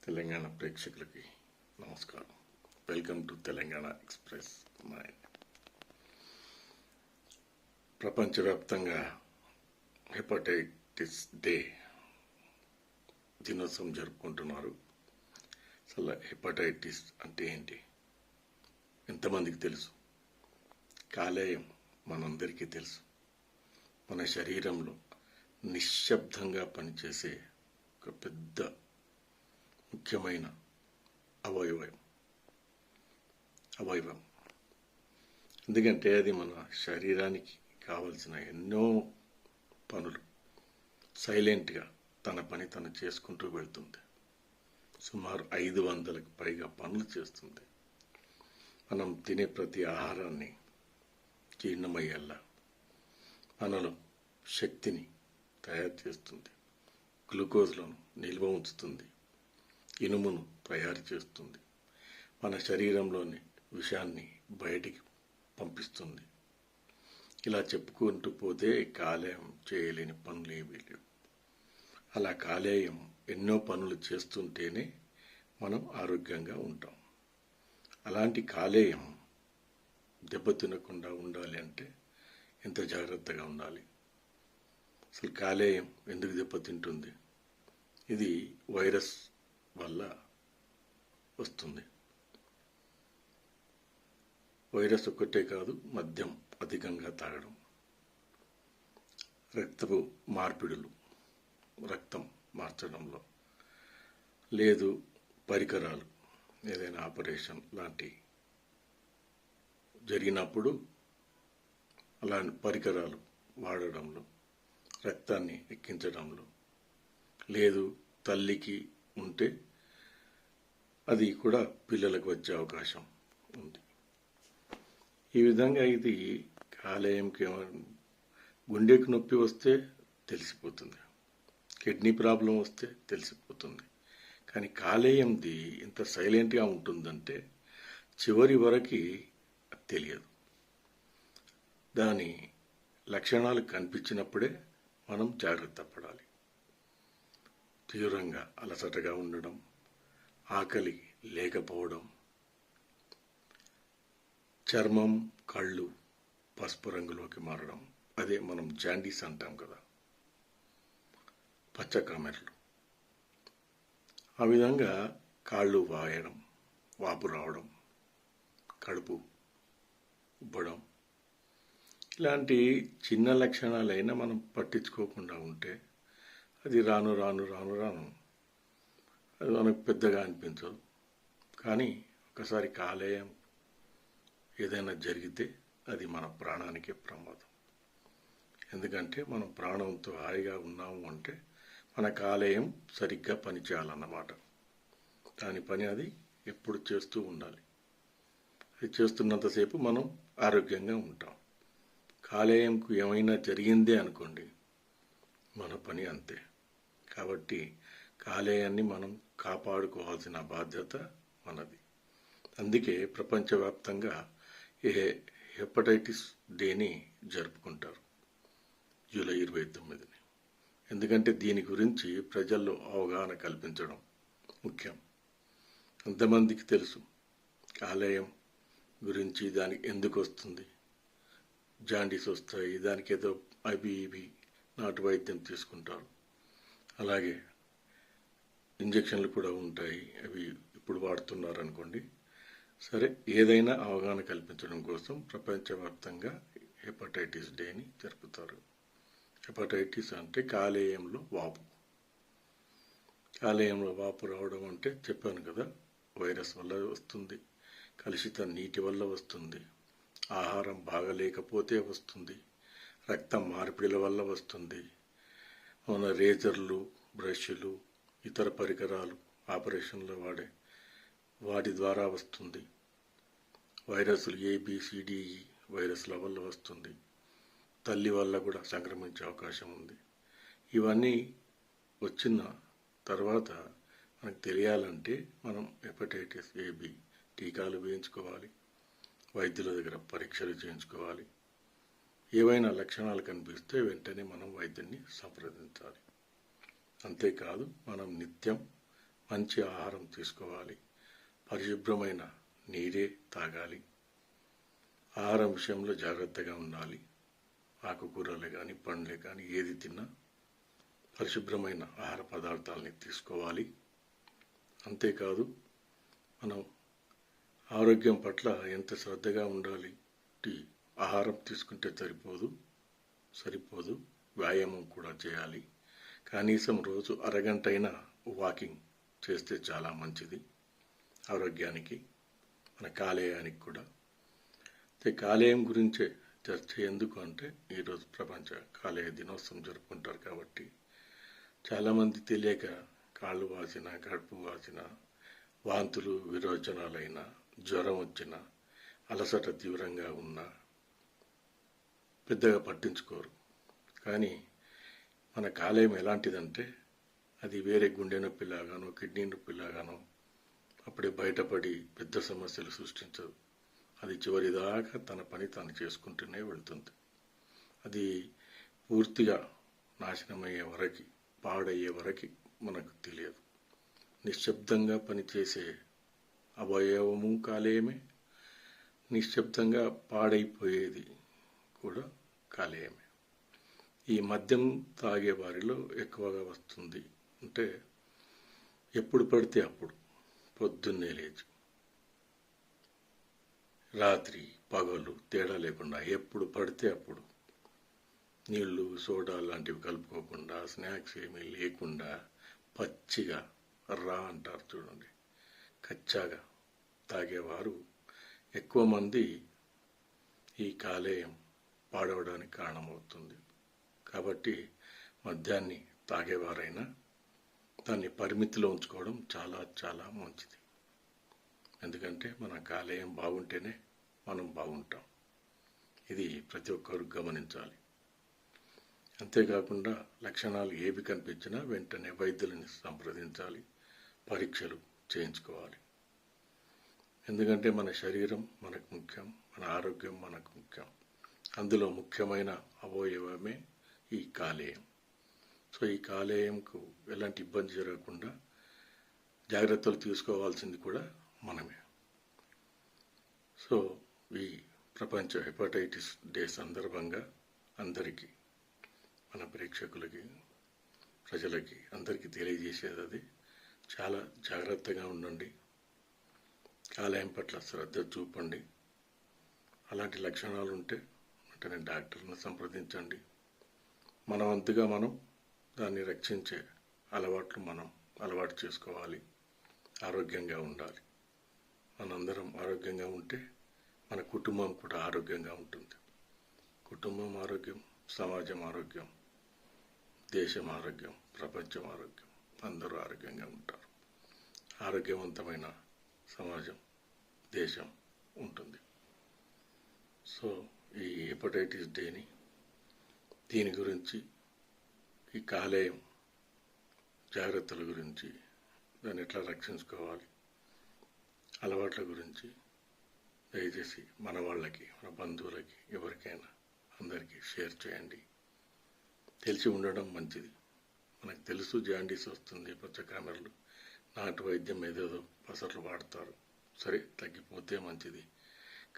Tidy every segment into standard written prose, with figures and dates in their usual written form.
తెలంగాణ ప్రేక్షకులకి నమస్కారం. Welcome to Telangana express mind. ప్రపంచవ్యాప్తంగా హెపటైటిస్ డే దినోత్సవం జరుపుకుంటున్నారు. అసలు హెపటైటిస్ అంటే ఏంటి? ఎంతమందికి తెలుసు? కాలేయం మనందరికీ తెలుసు. మన శరీరంలో నిశ్శబ్దంగా పనిచేసే ఒక పెద్ద ముఖ్యమైన అవయవం. ఎందుకంటే అది మన శరీరానికి కావలసిన ఎన్నో పనులు సైలెంట్గా తన పని తను చేసుకుంటూ వెళ్తుంది. సుమారు 500కు పైగా పనులు చేస్తుంది. మనం తినే ప్రతి ఆహారాన్ని జీర్ణమయ్యేలా మనలో శక్తిని తయారు చేస్తుంది. గ్లూకోజ్లను నిల్వ ఉంచుతుంది. ఇనుమును తయారు చేస్తుంది. మన శరీరంలోని విషాన్ని బయటికి పంపిస్తుంది. ఇలా చెప్పుకుంటూ పోతే కాలేయం చేయలేని పనులు ఏమీ లేవు. అలా కాలేయం ఎన్నో పనులు చేస్తుంటేనే మనం ఆరోగ్యంగా ఉంటాం. అలాంటి కాలేయం దెబ్బతినకుండా ఉండాలి అంటే ఎంత జాగ్రత్తగా ఉండాలి? అసలు కాలేయం ఎందుకు దెబ్బతింటుంది? ఇది వైరస్ వల్ల వస్తుంది. వైరస్ ఒక్కటే కాదు, మద్యం అధికంగా తాగడం, రక్తపు మార్పిడులు, రక్తం మార్చడంలో, లేదు పరికరాలు, ఏదైనా ఆపరేషన్ లాంటి జరిగినప్పుడు అలాంటి పరికరాలు వాడడంలో, రక్తాన్ని ఎక్కించడంలో, లేదు తల్లికి ఉంటే అది కూడా పిల్లలకు వచ్చే అవకాశం ఉంది. ఈ విధంగా ఇది కాలేయంకి గుండెకి నొప్పి వస్తే తెలిసిపోతుంది, కిడ్నీ ప్రాబ్లం వస్తే తెలిసిపోతుంది. కానీ కాలేయంది ఎంత సైలెంట్గా ఉంటుందంటే చివరి వరకు తెలియదు. దాని లక్షణాలు కనిపించినప్పుడే మనం జాగ్రత్త పడాలి. తీవ్రంగా అలసటగా ఉండడం, ఆకలి లేకపోవడం, చర్మం కళ్ళు పసుపు రంగులోకి మారడం, అదే మనం జాండీస్ అంటాం కదా, పచ్చకామెర్లు. ఆ విధంగా కాళ్ళు వాయడం, వాపు రావడం, కడుపు ఉబ్బడం, ఇలాంటి చిన్న లక్షణాలైనా మనం పట్టించుకోకుండా ఉంటే అది రాను రాను అది మనకు పెద్దగా అనిపించదు. కానీ ఒకసారి కాలేయం ఏదైనా జరిగితే అది మన ప్రాణానికే ప్రమాదం. ఎందుకంటే మనం ప్రాణంతో హాయిగా ఉన్నాము అంటే మన కాలేయం సరిగ్గా పనిచేయాలన్నమాట. దాని పని అది ఎప్పుడు చేస్తూ ఉండాలి. అది చేస్తున్నంతసేపు మనం ఆరోగ్యంగా ఉంటాం. కాలేయంకు ఏమైనా జరిగిందే అనుకోండి, మన పని అంతే. కాబట్టి కాలేయాన్ని మనం కాపాడుకోవాల్సిన బాధ్యత మనది. అందుకే ప్రపంచవ్యాప్తంగా హెపటైటిస్ డేని జరుపుకుంటారు జూలై 29ని. ఎందుకంటే దీని గురించి ప్రజల్లో అవగాహన కల్పించడం ముఖ్యం. ఎంతమందికి తెలుసు కాలేయం గురించి, దానికి ఎందుకు వస్తుంది, జాండీస్ వస్తాయి, దానికి ఏదో ఇవి నాటు వైద్యం తీసుకుంటారు. అలాగే ఇంజక్షన్లు కూడా ఉంటాయి, అవి ఇప్పుడు వాడుతున్నారు అనుకోండి. సరే, ఏదైనా అవగాహన కల్పించడం కోసం ప్రపంచవ్యాప్తంగా హెపటైటిస్ డేని జరుపుతారు. హెపటైటిస్ అంటే కాలేయంలో వాపు. కాలేయంలో వాపు రావడం అంటే చెప్పాను కదా, వైరస్ వల్ల వస్తుంది, కలుషిత నీటి వల్ల వస్తుంది, ఆహారం బాగలేకపోతే వస్తుంది, రక్తం మార్పిడిల వల్ల వస్తుంది, మన రేజర్లు, బ్రష్లు, ఇతర పరికరాలు, ఆపరేషన్లో వాడే వాటి ద్వారా వస్తుంది. వైరస్లు ABCDE వైరస్ల వల్ల వస్తుంది. తల్లి వల్ల కూడా సంక్రమించే అవకాశం ఉంది. ఇవన్నీ వచ్చిన తర్వాత మనకు తెలియాలంటే మనం హెపటైటిస్ AB టీకాలు వేయించుకోవాలి, వైద్యుల దగ్గర పరీక్షలు చేయించుకోవాలి. ఏవైనా లక్షణాలు కనిపిస్తే వెంటనే మనం వైద్యుని సంప్రదించాలి. అంతేకాదు, మనం నిత్యం మంచి ఆహారం తీసుకోవాలి, పరిశుభ్రమైన నీరే తాగాలి, ఆహారం విషయంలో జాగ్రత్తగా ఉండాలి. ఆకుకూరలే కానీ పండ్లే కానీ ఏది తిన్నా పరిశుభ్రమైన ఆహార పదార్థాలని తీసుకోవాలి. అంతేకాదు మనం ఆరోగ్యం పట్ల ఎంత శ్రద్ధగా ఉండాలి. ఆహారం తీసుకుంటే సరిపోదు, వ్యాయామం కూడా చేయాలి. కనీసం రోజు అరగంట అయినా వాకింగ్ చేస్తే చాలా మంచిది ఆరోగ్యానికి, మన కాలేయానికి కూడా. కాలేయం గురించే చర్చ ఎందుకు అంటే, ఈరోజు ప్రపంచ కాలేయ దినోత్సవం జరుపుకుంటారు కాబట్టి చాలామంది తెలియక కాళ్ళు వాసిన, కడుపు వాసిన, వాంతులు విరోచనాలైన, జ్వరం వచ్చిన, అలసట తీవ్రంగా ఉన్న పెద్దగా పట్టించుకోరు. కానీ మన కాలేయం ఎలాంటిదంటే, అది వేరే గుండె నొప్పిలాగానో కిడ్నీ నొప్పిలాగానో అప్పుడే బయటపడి పెద్ద సమస్యలు సృష్టించదు. అది చివరిదాకా తన పని తాను చేసుకుంటూనే వెళ్తుంది. అది పూర్తిగా నాశనమయ్యే వరకు, పాడయ్యే వరకు మనకు తెలియదు. నిశ్శబ్దంగా పనిచేసే అవయవము కాలేయమే, నిశ్శబ్దంగా పాడైపోయేది కూడా కాలేయమే. ఈ మద్యం తాగే వారిలో ఎక్కువగా వస్తుంది. అంటే ఎప్పుడు పడితే అప్పుడు, పొద్దున్నే లేచి, రాత్రి పగలు తేడా లేకుండా ఎప్పుడు పడితే అప్పుడు, నీళ్లు సోడా లాంటివి కలుపుకోకుండా, స్నాక్స్ ఏమీ లేకుండా పచ్చిగా అంటారు చూడండి, కచ్చాగా తాగేవారు ఎక్కువ మంది ఈ కాలేయం పాడవడానికి కారణమవుతుంది. కాబట్టి మద్యాన్ని తాగేవారైనా దాన్ని పరిమితిలో ఉంచుకోవడం చాలా చాలా మంచిది. ఎందుకంటే మన కాలేయం బాగుంటేనే మనం బాగుంటాం. ఇది ప్రతి ఒక్కరు గమనించాలి. అంతేకాకుండా లక్షణాలు ఏవి కనిపించినా వెంటనే వైద్యులని సంప్రదించాలి, పరీక్షలు చేయించుకోవాలి. ఎందుకంటే మన శరీరం మనకు ముఖ్యం, మన ఆరోగ్యం మనకు ముఖ్యం. అందులో ముఖ్యమైన అవయవమే ఈ కాలేయం. సో ఈ కాలేయంకు ఎలాంటి ఇబ్బంది జరగకుండా జాగ్రత్తలు తీసుకోవాల్సింది కూడా మనమే. సో ఈ ప్రపంచ హెపటైటిస్ డే సందర్భంగా అందరికీ, మన ప్రేక్షకులకి, ప్రజలకి అందరికీ తెలియజేసేది అది. చాలా జాగ్రత్తగా ఉండండి, కాలేయం పట్ల శ్రద్ధ చూపండి. అలాంటి లక్షణాలు ఉంటే వెంటనే డాక్టర్ని సంప్రదించండి. మన వంతుగా మనం దాన్ని రక్షించే అలవాట్లు మనం అలవాటు చేసుకోవాలి. ఆరోగ్యంగా ఉండాలి. మనందరం ఆరోగ్యంగా ఉంటే మన కుటుంబం కూడా ఆరోగ్యంగా ఉంటుంది. కుటుంబం ఆరోగ్యం, సమాజం ఆరోగ్యం, దేశం ఆరోగ్యం, ప్రపంచం ఆరోగ్యం, అందరూ ఆరోగ్యంగా ఉంటారు. ఆరోగ్యవంతమైన సమాజం, దేశం ఉంటుంది. సో ఈ హెపటైటిస్ డేని, దీని గురించి, ఈ కాలేయం జాగ్రత్తల గురించి, దాన్ని ఎట్లా రక్షించుకోవాలి, అలవాట్ల గురించి దయచేసి మన వాళ్ళకి, మన బంధువులకి, ఎవరికైనా అందరికీ షేర్ చేయండి. తెలిసి ఉండడం మంచిది. మనకు తెలుసు జాండీస్ వస్తుంది, పచ్చకామెరలు, నాటు వైద్యం ఏదేదో పసర్లు వాడతారు. సరే, తగ్గిపోతే మంచిది.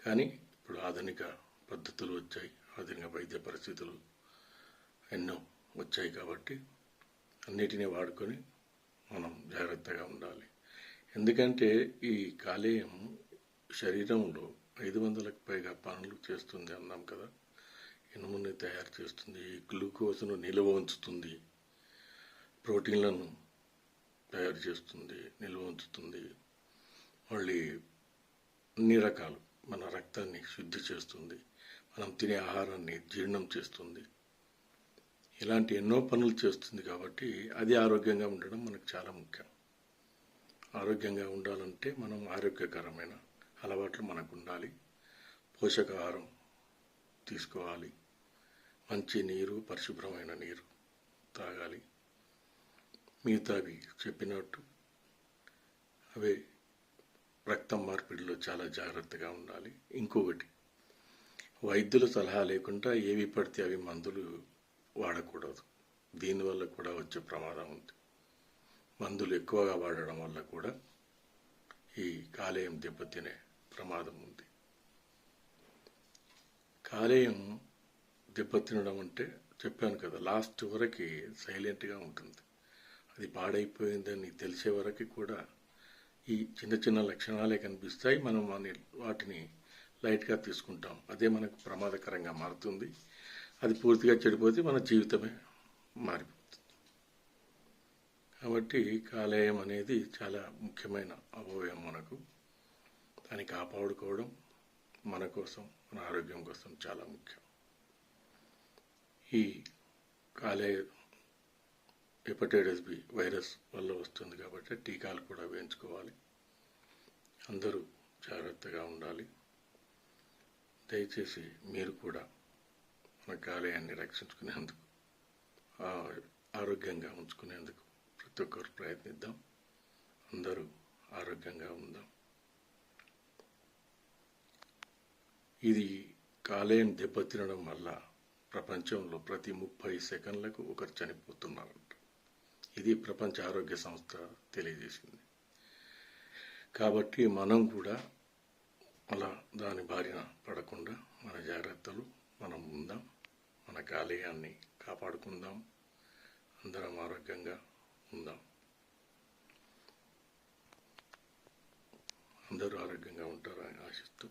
కానీ ఇప్పుడు ఆధునిక పద్ధతులు వచ్చాయి, ఆధునిక వైద్య పరిస్థితులు ఎన్నో వచ్చాయి. కాబట్టి అన్నిటినీ వాడుకొని మనం జాగ్రత్తగా ఉండాలి. ఎందుకంటే ఈ కాలేయం శరీరంలో 500లకు పైగా పనులు చేస్తుంది అన్నాం కదా. ఇనుముని తయారు చేస్తుంది, గ్లూకోజ్ను నిల్వ ఉంచుతుంది, ప్రోటీన్లను తయారు చేస్తుంది, నిల్వ ఉంచుతుంది, మళ్ళీ అన్ని రకాలు మన రక్తాన్ని శుద్ధి చేస్తుంది, మనం తినే ఆహారాన్ని జీర్ణం చేస్తుంది. ఇలాంటి ఎన్నో పనులు చేస్తుంది. కాబట్టి అది ఆరోగ్యంగా ఉండడం మనకు చాలా ముఖ్యం. ఆరోగ్యంగా ఉండాలంటే మనం ఆరోగ్యకరమైన అలవాట్లు మనకు ఉండాలి. పోషకాహారం తీసుకోవాలి, మంచి నీరు, పరిశుభ్రమైన నీరు తాగాలి. మిగతావి చెప్పినట్టు అవే రక్తం మార్పిడిలో చాలా జాగ్రత్తగా ఉండాలి. ఇంకొకటి, వైద్యుల సలహా లేకుండా ఏవి పడితే అవి మందులు వాడకూడదు. దీనివల్ల కూడా వచ్చే ప్రమాదం ఉంది. మందులు ఎక్కువగా వాడడం వల్ల కూడా ఈ కాలేయం దెబ్బతినే ప్రమాదం ఉంది. కాలేయం దెబ్బతినడం అంటే చెప్పాను కదా, లాస్ట్ వరకు సైలెంట్గా ఉంటుంది. అది పాడైపోయిందని తెలిసే వరకు కూడా ఈ చిన్న చిన్న లక్షణాలే కనిపిస్తాయి. మనం వాటిని లైట్గా తీసుకుంటాం. అదే మనకు ప్రమాదకరంగా మారుతుంది. అది పూర్తిగా చెడిపోతే మన జీవితమే మారిపోతుంది. కాబట్టి కాలేయం అనేది చాలా ముఖ్యమైన అవయవం మనకు. దాన్ని కాపాడుకోవడం మన కోసం, మన ఆరోగ్యం కోసం చాలా ముఖ్యం. ఈ కాలేయ హెపటైటిస్ బి వైరస్ వల్ల వస్తుంది కాబట్టి టీకాలు కూడా వేయించుకోవాలి. అందరూ జాగ్రత్తగా ఉండాలి. దయచేసి మీరు కూడా మన కాలేయాన్ని రక్షించుకునేందుకు, ఆరోగ్యంగా ఉంచుకునేందుకు ప్రతి ఒక్కరు ప్రయత్నిద్దాం. అందరూ ఆరోగ్యంగా ఉందాం. ఇది కాలేయం దెబ్బతినడం వల్ల ప్రపంచంలో ప్రతి 30 సెకండ్లకు ఒకరు చనిపోతున్నారంట. ఇది ప్రపంచ ఆరోగ్య సంస్థ తెలియజేసింది. కాబట్టి మనం కూడా అలా దాని బారిన పడకుండా మన జాగ్రత్తలు మనం ఉందాం. మన కాలేయాన్ని కాపాడుకుందాం. అందరం ఆరోగ్యంగా ఉందాం. అందరూ ఆరోగ్యంగా ఉంటారని ఆశిస్తూ